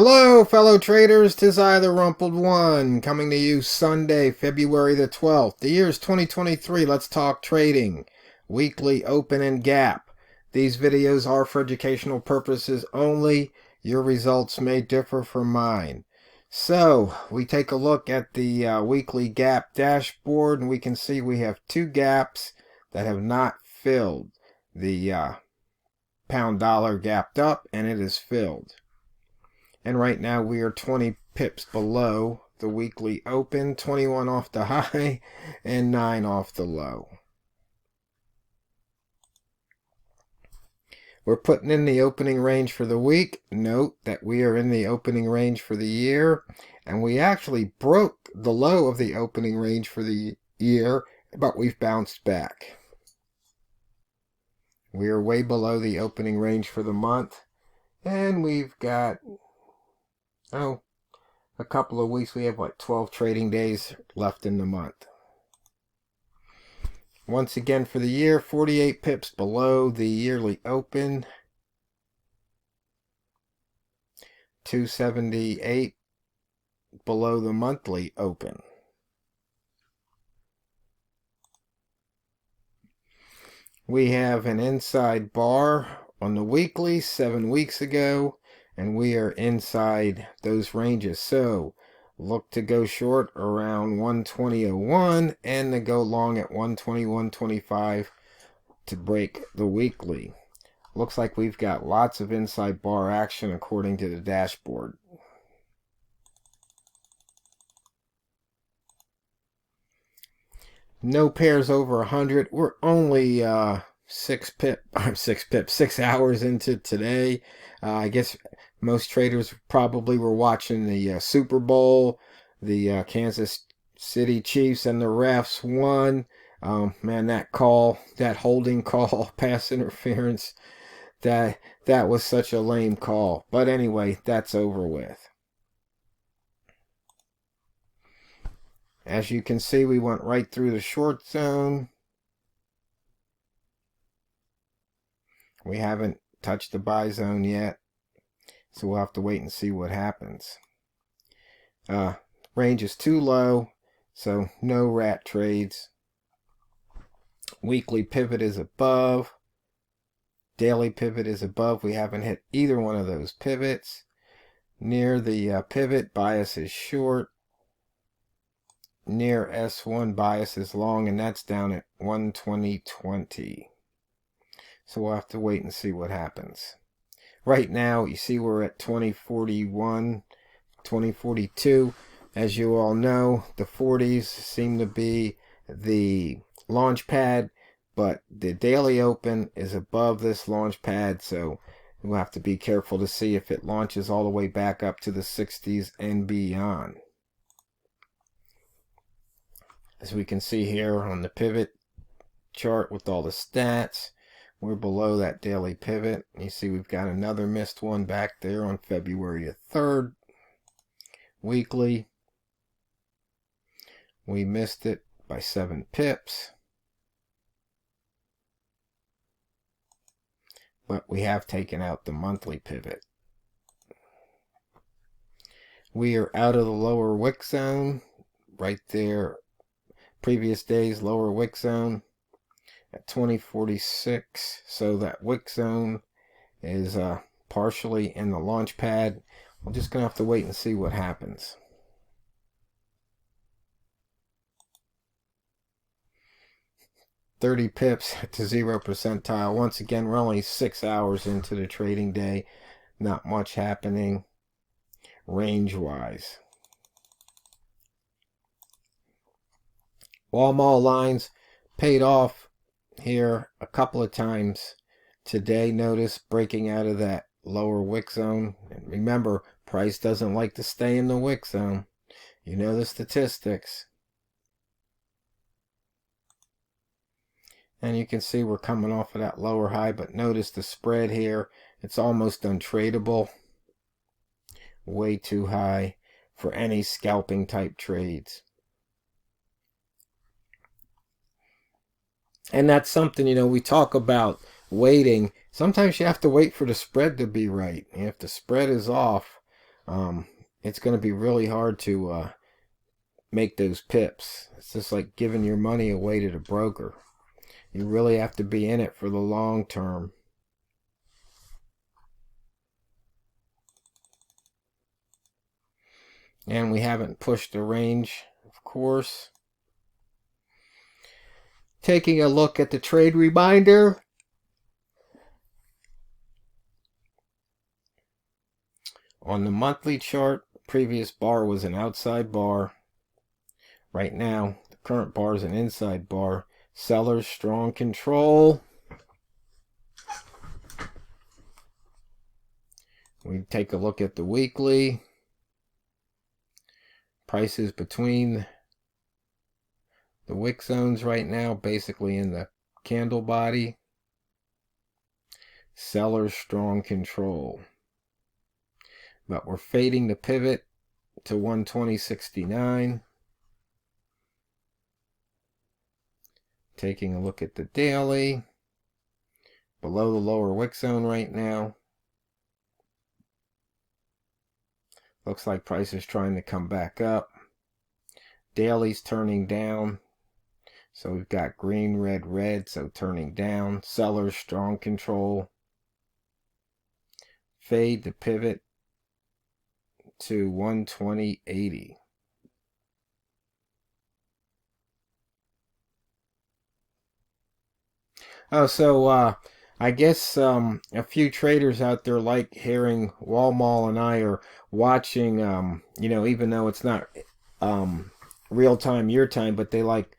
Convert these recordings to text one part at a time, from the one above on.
Hello, fellow traders. 'Tis I, TheRumpledOne, coming to you Sunday, February the 12th. The year is 2023. Let's talk trading. Weekly open and gap. These videos are for educational purposes only. Your results may differ from mine. So, we take a look at the weekly gap dashboard, and we can see we have two gaps that have not filled. The pound dollar gapped up, and it is filled. And right now we are 20 pips below the weekly open, 21 off the high and 9 off the low. We're putting in the opening range for the week. Note that we are in the opening range for the year, and we actually broke the low of the opening range for the year, but we've bounced back. We are way below the opening range for the month, and we've got a couple of weeks. We have like 12 trading days left in the month. Once again for the year, 48 pips below the yearly open, 278 below the monthly open. We have an inside bar on the weekly 7 weeks ago, and we are inside those ranges. So look to go short around 120.01 and to go long at 121.25 to break the weekly. Looks like we've got lots of inside bar action according to the dashboard. No pairs over 100. We're only 6 hours into today. I guess most traders probably were watching the Super Bowl. The Kansas City Chiefs and the refs won. Man, that holding call, pass interference, that was such a lame call. But anyway, that's over with. As you can see, we went right through the short zone. We haven't touched the buy zone yet, so we'll have to wait and see what happens. Range is too low, so no rat trades. Weekly pivot is above. Daily pivot is above. We haven't hit either one of those pivots. Near the pivot, bias is short. Near S1, bias is long, and that's down at 120.20. So we'll have to wait and see what happens. Right now, you see we're at 2041, 2042. As you all know, the 40s seem to be the launch pad, but the daily open is above this launch pad, so we'll have to be careful to see if it launches all the way back up to the 60s and beyond. As we can see here on the pivot chart with all the stats, we're below that daily pivot. You see we've got another missed one back there on February the 3rd. Weekly, we missed it by 7 pips. But we have taken out the monthly pivot. We are out of the lower wick zone. Right there, previous day's lower wick zone at 2046. So that wick zone is partially in the launch pad. We're just going to have to wait and see what happens. $30 pips to 0 percentile. Once again, we're only 6 hours into the trading day. Not much happening range-wise. Wall mall lines paid off here a couple of times today. Notice breaking out of that lower wick zone. And remember, price doesn't like to stay in the wick zone. You know the statistics. And you can see we're coming off of that lower high, but notice the spread here. It's almost untradeable. Way too high for any scalping type trades. And that's something, we talk about waiting. Sometimes you have to wait for the spread to be right. And if the spread is off, it's going to be really hard to make those pips. It's just like giving your money away to the broker. You really have to be in it for the long term. And we haven't pushed the range, of course. Taking a look at the trade reminder. On the monthly chart, previous bar was an outside bar. Right now, the current bar is an inside bar. Sellers strong control. We take a look at the weekly. Prices between the wick zones right now, basically in the candle body. Sellers strong control. But we're fading the pivot to 120.69. Taking a look at the daily. Below the lower wick zone right now. Looks like price is trying to come back up. Daily's turning down. So we've got green, red, red, so turning down. Sellers strong control. Fade the pivot to 120.80. Oh, so I guess a few traders out there like hearing Walmall and I are watching, even though it's not real time, your time, but they like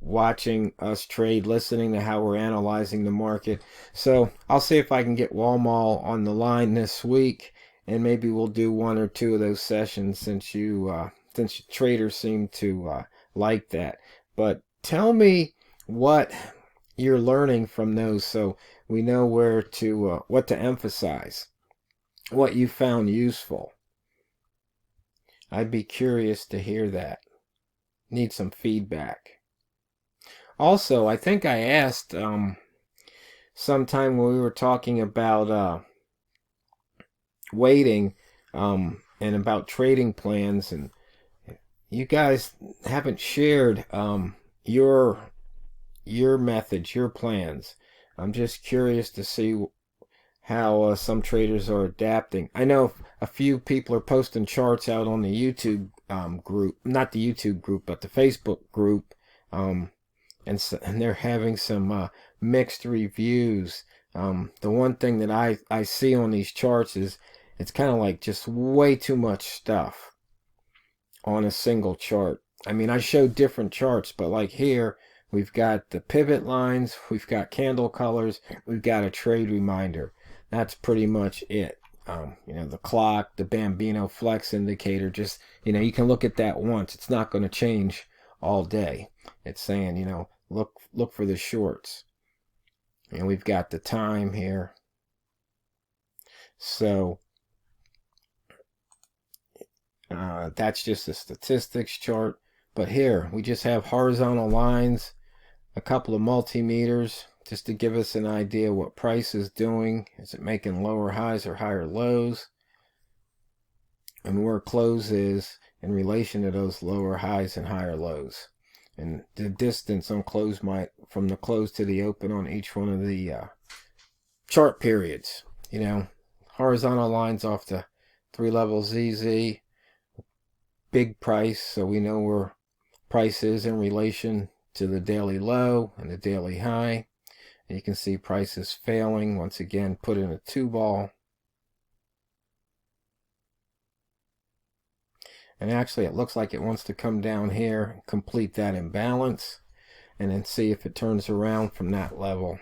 watching us trade, listening to how we're analyzing the market. So I'll see if I can get Walmall on the line this week, and maybe we'll do one or two of those sessions since traders seem to like that. But tell me what you're learning from those, so we know where to what to emphasize, what you found useful. I'd be curious to hear that. Need some feedback. Also, I think I asked sometime when we were talking about waiting and about trading plans, and you guys haven't shared your methods, your plans. I'm just curious to see how some traders are adapting. I know a few people are posting charts out on the YouTube group, not the YouTube group, but the Facebook group, and they're having some mixed reviews. The one thing that I see on these charts is it's kind of like just way too much stuff on a single chart. I mean, I showed different charts, but like here, we've got the pivot lines, we've got candle colors, we've got a trade reminder. That's pretty much it. The clock, the Bambino flex indicator, just, you can look at that once. It's not going to change all day. It's saying, look for the shorts. And we've got the time here. So that's just a statistics chart. But here, we just have horizontal lines, a couple of multimeters, just to give us an idea what price is doing. Is it making lower highs or higher lows? And where close is in relation to those lower highs and higher lows. And the distance on close from the close to the open on each one of the chart periods. Horizontal lines off the 3-level ZZ. Big price, so we know where price is in relation to the daily low and the daily high. And you can see prices failing. Once again, put in a 2-ball. And actually, it looks like it wants to come down here and complete that imbalance, and then see if it turns around from that level.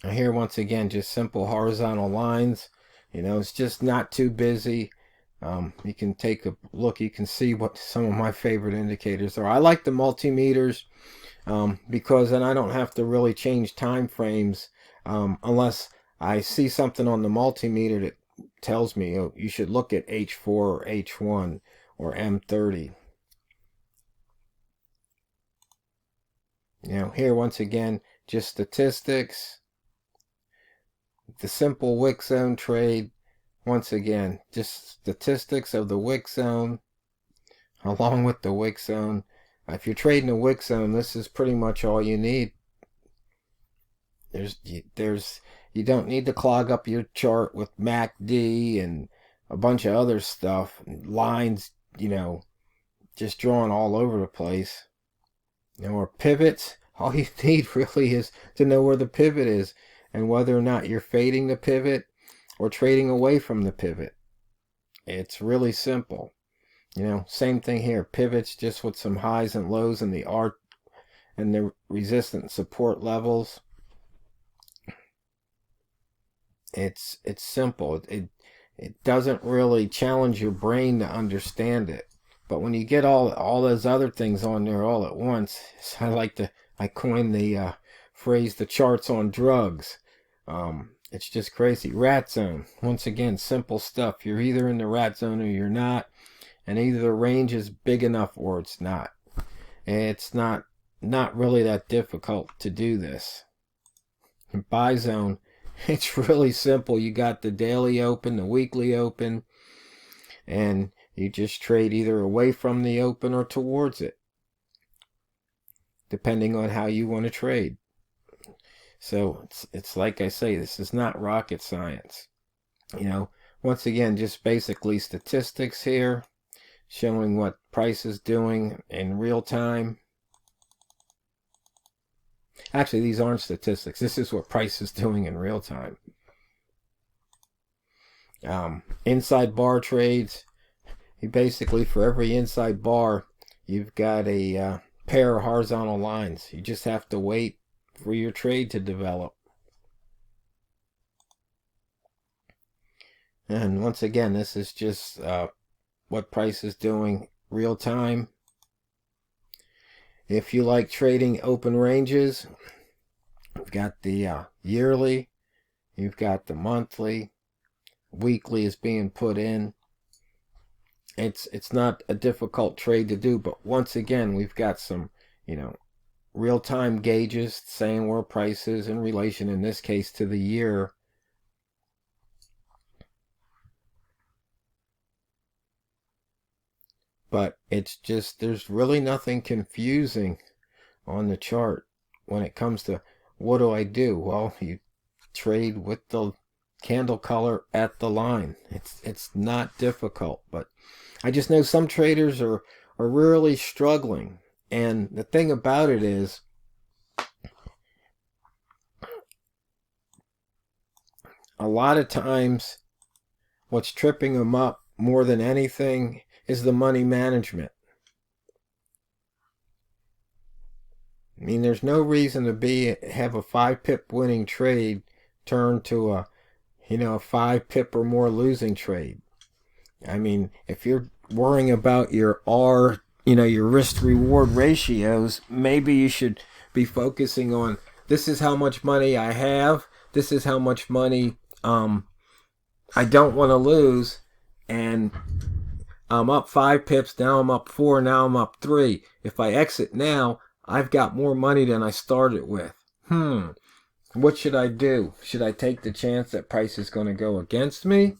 And here, once again, just simple horizontal lines. It's just not too busy. You can take a look. You can see what some of my favorite indicators are. I like the multimeters because then I don't have to really change time frames unless I see something on the multimeter that tells me, oh, you should look at H4 or H1 or M30. Here once again, just statistics. The simple wick zone trade, once again, just statistics of the wick zone along with the wick zone. If you're trading a wick zone, this is pretty much all you need. You don't need to clog up your chart with MACD and a bunch of other stuff, lines, just drawn all over the place. Or pivots. All you need really is to know where the pivot is and whether or not you're fading the pivot or trading away from the pivot. It's really simple. Same thing here. Pivots just with some highs and lows in the arc and the resistance support levels. It's simple. It doesn't really challenge your brain to understand it. But when you get all those other things on there all at once, I coined the phrase "the charts on drugs." It's just crazy. Rat zone. Once again, simple stuff. You're either in the rat zone or you're not, and either the range is big enough or it's not. It's not really that difficult to do this. Buy zone. It's really simple. You got the daily open, the weekly open, and you just trade either away from the open or towards it, depending on how you want to trade. So it's like I say, this is not rocket science. Once again, just basically statistics here, showing what price is doing in real time. Actually, these aren't statistics. This is what price is doing in real time. Inside bar trades. You basically, for every inside bar, you've got a pair of horizontal lines. You just have to wait for your trade to develop. And once again, this is just what price is doing real time. If you like trading open ranges, you've got the yearly, you've got the monthly, weekly is being put in. It's not a difficult trade to do, but once again, we've got some, real-time gauges saying where price is in relation, in this case, to the year. But it's just, there's really nothing confusing on the chart when it comes to what do I do? Well, you trade with the candle color at the line. It's not difficult, but I just know some traders are really struggling. And the thing about it is, a lot of times what's tripping them up more than anything is the money management. I mean, there's no reason to have a 5 pip winning trade turn to a 5 pip or more losing trade. I mean, if you're worrying about your your risk reward ratios, maybe you should be focusing on, this is how much money I have, this is how much money I don't want to lose, and I'm up 5 pips, now I'm up 4, now I'm up 3. If I exit now, I've got more money than I started with. What should I do? Should I take the chance that price is going to go against me?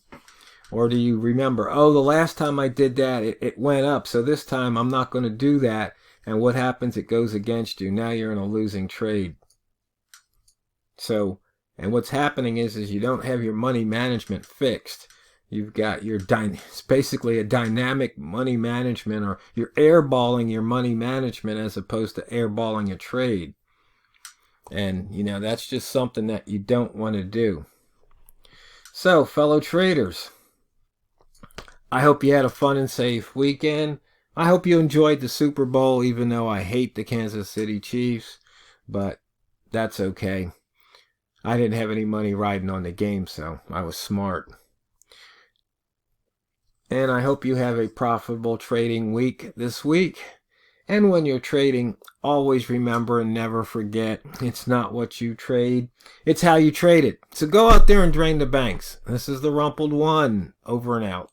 Or do you remember, the last time I did that, it went up, so this time I'm not going to do that. And what happens? It goes against you. Now you're in a losing trade. So, and what's happening is you don't have your money management fixed. You've got it's basically a dynamic money management, or you're airballing your money management as opposed to airballing a trade. And, that's just something that you don't want to do. So, fellow traders, I hope you had a fun and safe weekend. I hope you enjoyed the Super Bowl, even though I hate the Kansas City Chiefs, but that's okay. I didn't have any money riding on the game, so I was smart. And I hope you have a profitable trading week this week. And when you're trading, always remember and never forget, it's not what you trade, it's how you trade it. So go out there and drain the banks. This is TheRumpledOne, over and out.